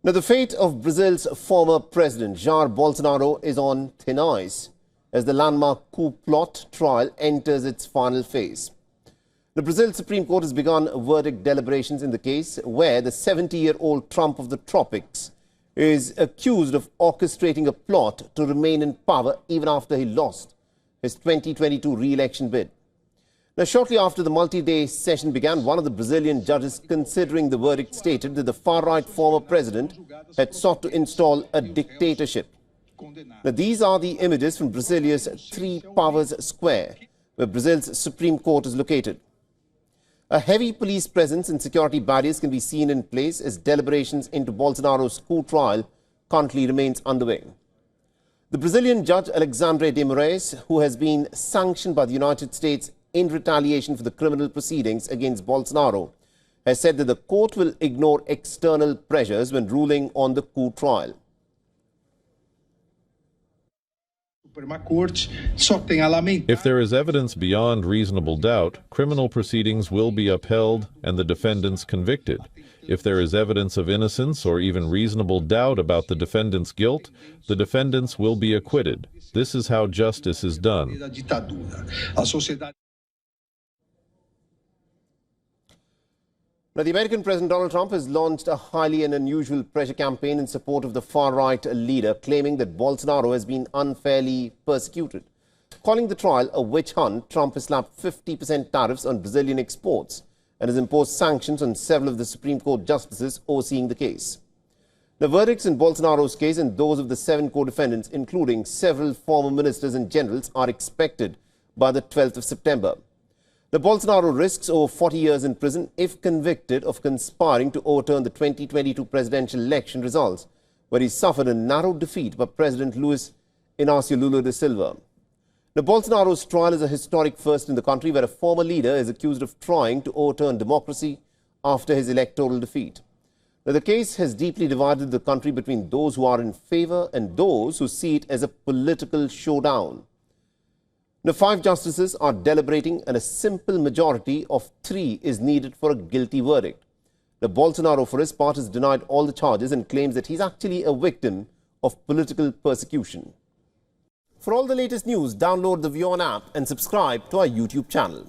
Now, the fate of Brazil's former president, Jair Bolsonaro, is on thin ice as the landmark coup plot trial enters its final phase. The Brazil Supreme Court has begun verdict deliberations in the case where the 70-year-old Trump of the tropics is accused of orchestrating a plot to remain in power even after he lost his 2022 re-election bid. Now, shortly after the multi-day session began, one of the Brazilian judges considering the verdict stated that the far-right former president had sought to install a dictatorship. Now, these are the images from Brasilia's Three Powers Square, where Brazil's Supreme Court is located. A heavy police presence and security barriers can be seen in place as deliberations into Bolsonaro's coup trial currently remains underway. The Brazilian judge Alexandre de Moraes, who has been sanctioned by the United States in retaliation for the criminal proceedings against Bolsonaro, has said that the court will ignore external pressures when ruling on the coup trial. If there is evidence beyond reasonable doubt, criminal proceedings will be upheld and the defendants convicted. If there is evidence of innocence or even reasonable doubt about the defendant's guilt, the defendants will be acquitted. This is how justice is done. Now, the American President Donald Trump has launched a highly and unusual pressure campaign in support of the far-right leader, claiming that Bolsonaro has been unfairly persecuted. Calling the trial a witch hunt, Trump has slapped 50% tariffs on Brazilian exports and has imposed sanctions on several of the Supreme Court justices overseeing the case. The verdicts in Bolsonaro's case and those of the 7 co-defendants, including several former ministers and generals, are expected by the 12th of September. The Bolsonaro risks over 40 years in prison if convicted of conspiring to overturn the 2022 presidential election results, where he suffered a narrow defeat by President Luiz Inácio Lula da Silva. The Bolsonaro's trial is a historic first in the country, where a former leader is accused of trying to overturn democracy after his electoral defeat. Now, the case has deeply divided the country between those who are in favor and those who see it as a political showdown. The 5 justices are deliberating and a simple majority of 3 is needed for a guilty verdict. The Bolsonaro, for his part, has denied all the charges and claims that he's actually a victim of political persecution. For all the latest news, download the WION app and subscribe to our YouTube channel.